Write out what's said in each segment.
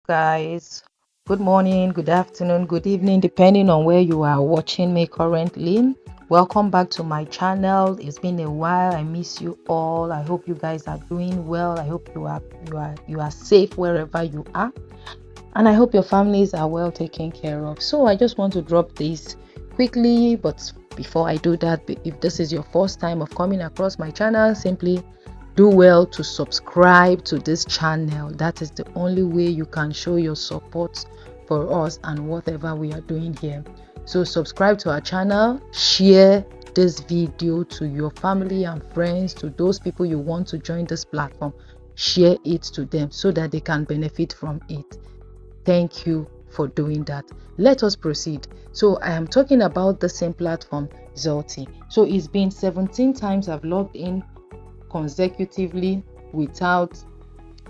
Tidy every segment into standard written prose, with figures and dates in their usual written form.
guys? Good morning, good afternoon, good evening, depending on where you are watching me currently. Welcome back to my channel. It's been a while. I miss you all. I hope you guys are doing well. I hope you are safe wherever you are, and I hope your families are well taken care of. So I just want to drop this quickly, but before I do that, if this is your first time of coming across my channel, simply do well to subscribe to this channel. That is the only way you can show your support for us and whatever we are doing here. So subscribe to our channel, share this video to your family and friends, to those people you want to join this platform. Share it to them so that they can benefit from it. Thank you for doing that. Let us proceed. So I am talking about the same platform, Zulti. So it's been 17 times I've logged in consecutively without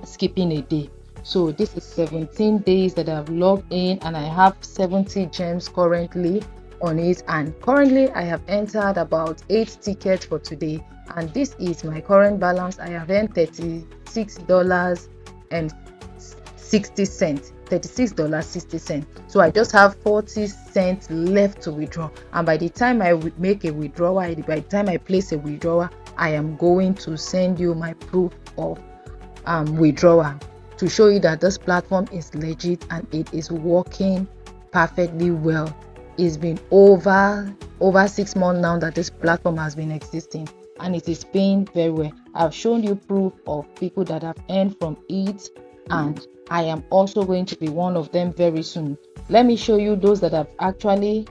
skipping a day. So this is 17 days that I've logged in, and I have 70 gems currently on it, and currently I have entered about 8 tickets for today, and this is my current balance. I have earned $36.60. So I just have 40 cents left to withdraw, and by the time I make a withdrawal, by the time I place a withdrawal, I am going to send you my proof of withdrawal to show you that this platform is legit and it is working perfectly well. It's been over 6 months now that this platform has been existing, and it is paying very well. I've shown you proof of people that have earned from it, and I am also going to be one of them very soon. Let me show you those that have actually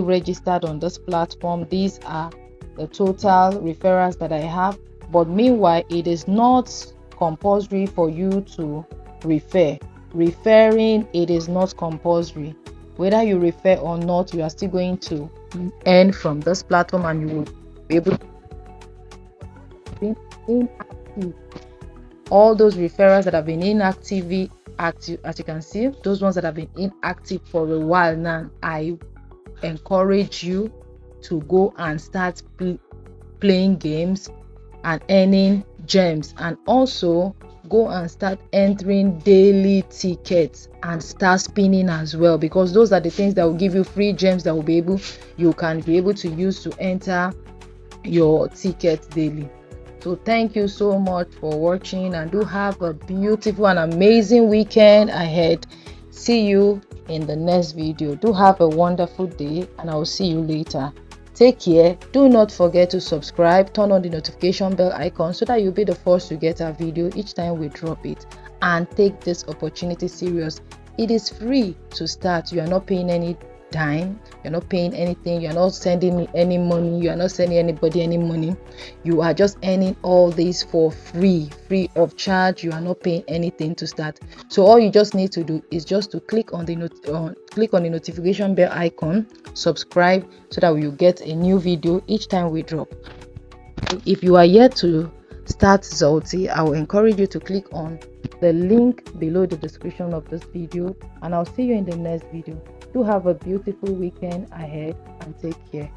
registered on this platform. These are the total referrals that I have, but meanwhile it is not compulsory for you to refer. Referring, it is not compulsory. Whether you refer or not, you are still going to earn from this platform, and you will be able to be inactive. All those referrals that have been inactive, as you can see, those ones that have been inactive for a while now, I encourage you to go and start playing games and earning gems, and also go and start entering daily tickets and start spinning as well, because those are the things that will give you free gems that you can be able to use to enter your tickets daily. So thank you so much for watching, and do have a beautiful and amazing weekend ahead. See you in the next video. Do have a wonderful day, and I will see you later. Take care. Do not forget to subscribe, turn on the notification bell icon so that you'll be the first to get our video each time we drop it, and take this opportunity serious. It is free to start. You are not paying any dime, you're not paying anything, you're not sending me any money, you are not sending anybody any money. You are just earning all this for free of charge. You are not paying anything to start. So all you just need to do is just to click on the notification bell icon, subscribe, so that you get a new video each time we drop. If you are yet to start Zulti, I will encourage you to click on the link below the description of this video, and I'll see you in the next video. Do have a beautiful weekend ahead, and take care.